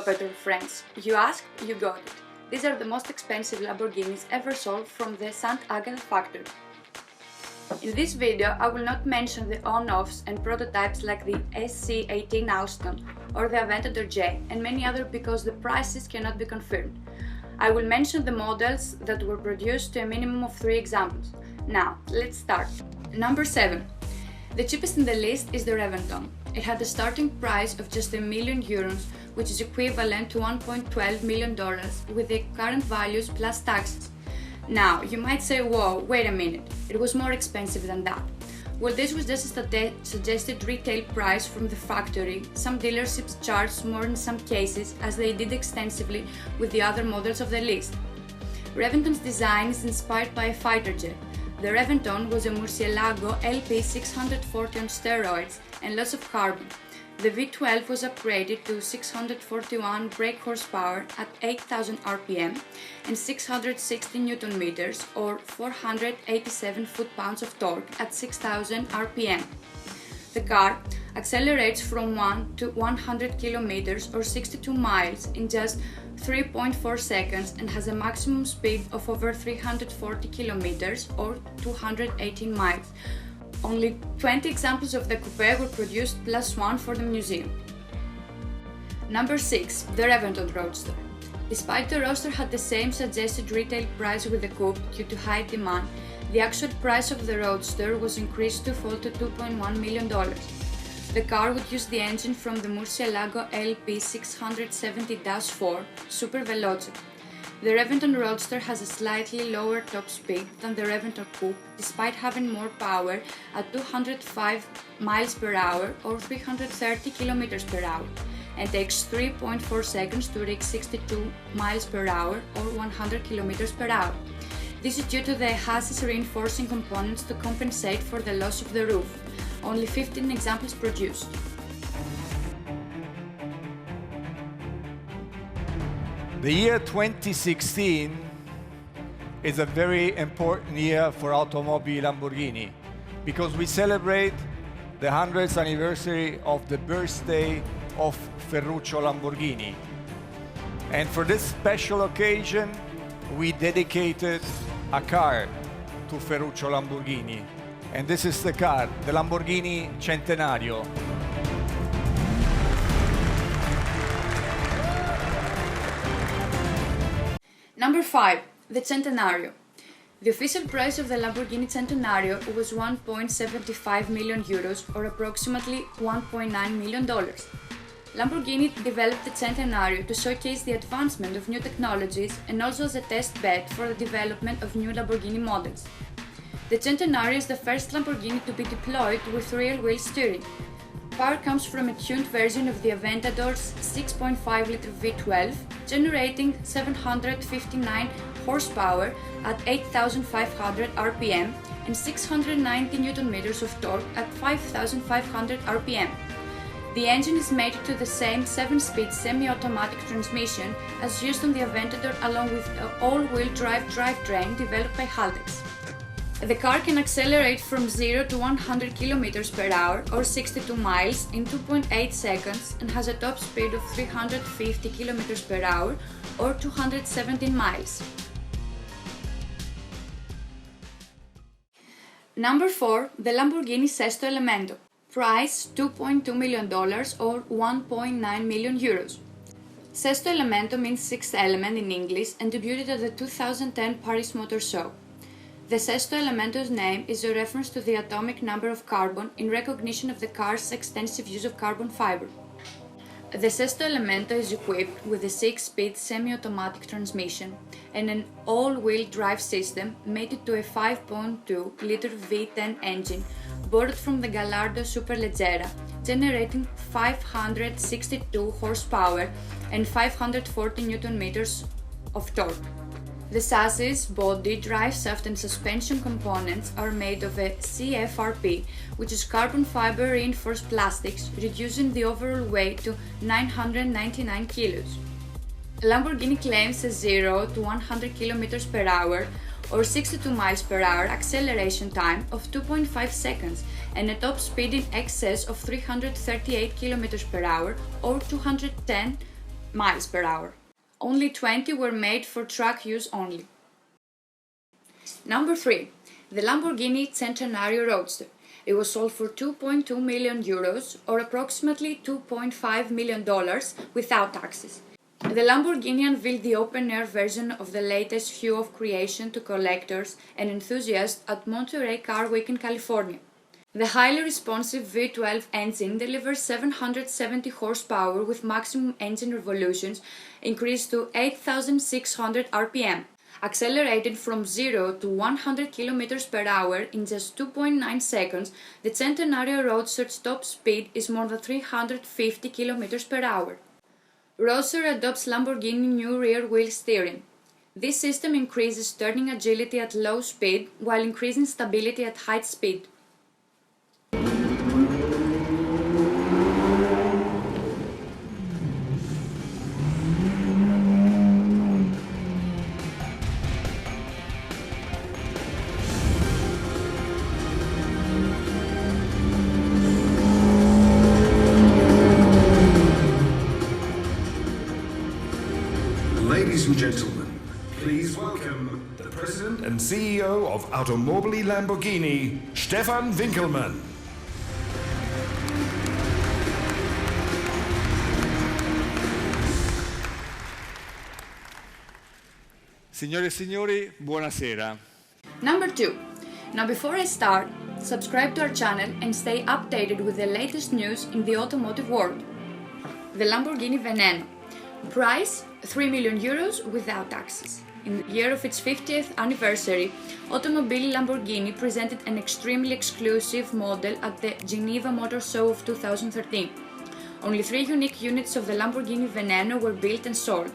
Hello petrol friends, you asked, you got it. These are the most expensive Lamborghinis ever sold from the Sant'Agata factory. In this video I will not mention the on-offs and prototypes like the SC18 Alston or the Aventador J and many other because the prices cannot be confirmed. I will mention the models that were produced to a minimum of 3 examples. Now, let's start. Number 7. The cheapest in the list is the Reventon. It had a starting price of just €1 million, which is equivalent to $1.12 million with the current values plus taxes. Now, you might say, whoa, wait a minute, it was more expensive than that. Well, this was just a suggested retail price from the factory. Some dealerships charged more in some cases, as they did extensively with the other models of the list. Reventon's design is inspired by a fighter jet. The Reventon was a Murcielago LP640 on steroids and lots of carbon. The V12 was upgraded to 641 brake horsepower at 8,000 RPM and 660 Nm or 487 foot-pounds of torque at 6,000 RPM. The car accelerates from 1 to 100 km or 62 miles in just 3.4 seconds and has a maximum speed of over 340 km or 218 miles. Only 20 examples of the coupé were produced plus 1 for the museum. Number 6. The Reventon Roadster. Despite the Roadster had the same suggested retail price with the coupe due to high demand, the actual price of the Roadster was increased twofold to $2.1 million. The car would use the engine from the Murcielago LP670-4 Super Veloce. The Reventon Roadster has a slightly lower top speed than the Reventon Coupe, despite having more power at 205 miles per hour or 330 kilometers per hour, and takes 3.4 seconds to reach 62 miles per hour or 100 kilometers per hour. This is due to the chassis reinforcing components to compensate for the loss of the roof. Only 15 examples produced. The year 2016 is a very important year for Automobili Lamborghini because we celebrate the 100th anniversary of the birthday of Ferruccio Lamborghini. And for this special occasion, we dedicated a car to Ferruccio Lamborghini. And this is the car, the Lamborghini Centenario. Number 5. The Centenario. The official price of the Lamborghini Centenario was €1.75 million or approximately $1.9 million. Lamborghini developed the Centenario to showcase the advancement of new technologies and also as a test bed for the development of new Lamborghini models. The Centenario is the first Lamborghini to be deployed with rear-wheel steering. Power comes from a tuned version of the Aventador's 6.5-liter V12, generating 759 horsepower at 8,500 RPM and 690 Nm of torque at 5,500 RPM. The engine is mated to the same 7-speed semi-automatic transmission as used on the Aventador, along with an all-wheel drive drivetrain developed by Haldex. The car can accelerate from 0 to 100 km per hour or 62 miles in 2.8 seconds and has a top speed of 350 km per hour or 217 miles. Number 4. The Lamborghini Sesto Elemento. Price $2.2 million or €1.9 million. Sesto Elemento means sixth element in English and debuted at the 2010 Paris Motor Show. The Sesto Elemento's name is a reference to the atomic number of carbon in recognition of the car's extensive use of carbon fiber. The Sesto Elemento is equipped with a 6-speed semi-automatic transmission and an all-wheel drive system mated to a 5.2-liter V10 engine borrowed from the Gallardo Superleggera, generating 562 horsepower and 540 Nm of torque. The chassis, body, driveshaft and suspension components are made of a CFRP, which is carbon fiber reinforced plastics, reducing the overall weight to 999 kilos. Lamborghini claims a 0 to 100 km per hour or 62 miles per hour acceleration time of 2.5 seconds and a top speed in excess of 338 km per hour or 210 miles per hour. Only 20 were made for truck use only. Number 3. The Lamborghini Centenario Roadster. It was sold for 2.2 million euros or approximately $2.5 million without taxes. The Lamborghini unveiled the open-air version of the latest hue of creation to collectors and enthusiasts at Monterey Car Week in California. The highly responsive V12 engine delivers 770 horsepower with maximum engine revolutions increased to 8,600 RPM. Accelerated from 0 to 100 km per hour in just 2.9 seconds, the Centenario Roadster's top speed is more than 350 km per hour. Roadster adopts Lamborghini new rear-wheel steering. This system increases turning agility at low speed while increasing stability at high speed. Ladies and gentlemen, please welcome the President and CEO of Automobili Lamborghini, Stefan Winkelmann. Signore e signori, buonasera. Number 2. Now before I start, subscribe to our channel and stay updated with the latest news in the automotive world. The Lamborghini Veneno. Price 3 million euros without taxes. In the year of its 50th anniversary, Automobili Lamborghini presented an extremely exclusive model at the Geneva Motor Show of 2013. Only 3 unique units of the Lamborghini Veneno were built and sold.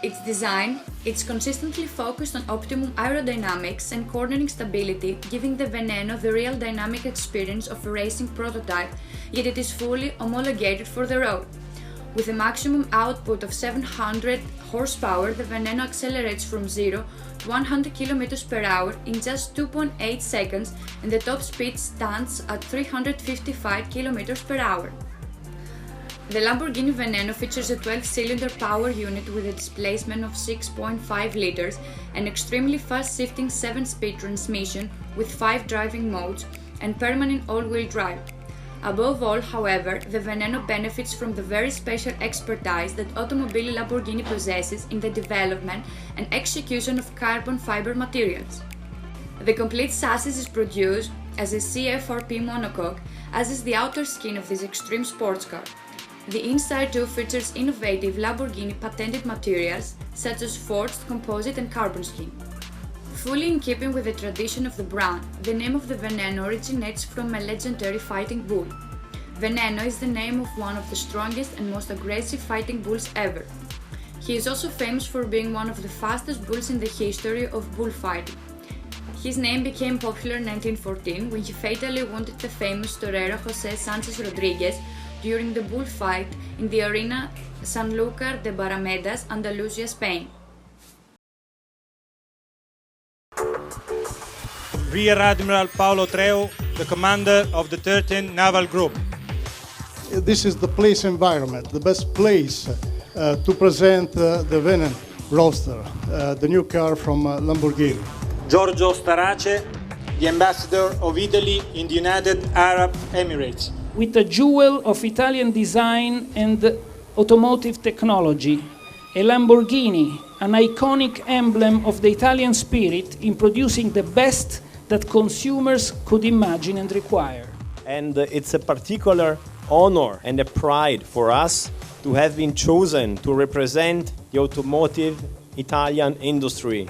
Its design, it's consistently focused on optimum aerodynamics and cornering stability, giving the Veneno the real dynamic experience of a racing prototype, yet it is fully homologated for the road. With a maximum output of 700 horsepower, the Veneno accelerates from 0 to 100 km per hour in just 2.8 seconds and the top speed stands at 355 km per hour. The Lamborghini Veneno features a 12-cylinder power unit with a displacement of 6.5 liters, an extremely fast-shifting 7-speed transmission with 5 driving modes, and permanent all-wheel drive. Above all, however, the Veneno benefits from the very special expertise that Automobili Lamborghini possesses in the development and execution of carbon fiber materials. The complete chassis is produced as a CFRP monocoque, as is the outer skin of this extreme sports car. The inside too features innovative Lamborghini patented materials such as forged composite and carbon skin. Fully in keeping with the tradition of the brand, the name of the Veneno originates from a legendary fighting bull. Veneno is the name of one of the strongest and most aggressive fighting bulls ever. He is also famous for being one of the fastest bulls in the history of bullfighting. His name became popular in 1914 when he fatally wounded the famous torero José Sánchez Rodríguez during the bullfight in the arena Sanlúcar de Barramedas, Andalusia, Spain. Rear Admiral Paulo Treu, the commander of the 13th Naval Group. This is the place environment, the best place to present the Veneno Roadster, the new car from Lamborghini. Giorgio Starace, the ambassador of Italy in the United Arab Emirates. With a jewel of Italian design and automotive technology, a Lamborghini, an iconic emblem of the Italian spirit in producing the best that consumers could imagine and require. And it's a particular honor and a pride for us to have been chosen to represent the automotive Italian industry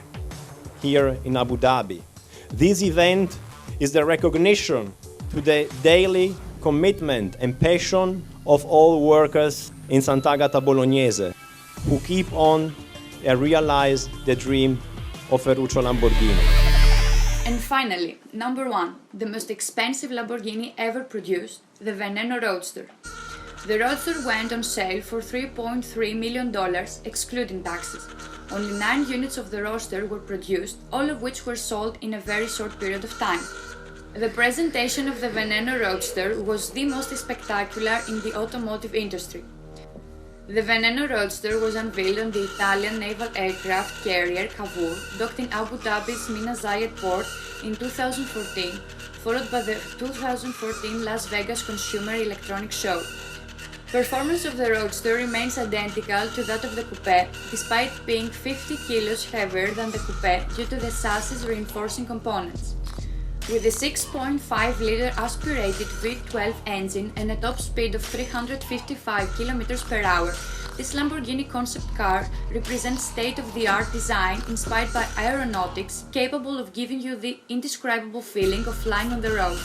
here in Abu Dhabi. This event is the recognition to the daily commitment and passion of all workers in Sant'Agata Bolognese who keep on and realize the dream of Ferruccio Lamborghini. And finally, number 1, the most expensive Lamborghini ever produced, the Veneno Roadster. The Roadster went on sale for $3.3 million excluding taxes. Only 9 units of the Roadster were produced, all of which were sold in a very short period of time. The presentation of the Veneno Roadster was the most spectacular in the automotive industry. The Veneno Roadster was unveiled on the Italian naval aircraft carrier Cavour, docked in Abu Dhabi's Mina Zayed port in 2014, followed by the 2014 Las Vegas Consumer Electronics Show. Performance of the Roadster remains identical to that of the coupé, despite being 50 kilos heavier than the coupé due to the chassis reinforcing components. With a 6.5-liter aspirated V12 engine and a top speed of 355 km per hour, this Lamborghini concept car represents state-of-the-art design inspired by aeronautics, capable of giving you the indescribable feeling of flying on the road.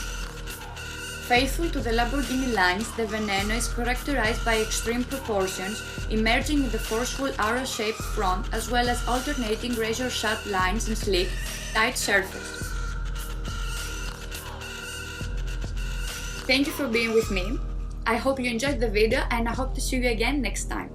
Faithful to the Lamborghini lines, the Veneno is characterized by extreme proportions, emerging in the forceful arrow-shaped front as well as alternating razor-sharp lines and sleek, tight surface. Thank you for being with me. I hope you enjoyed the video and I hope to see you again next time.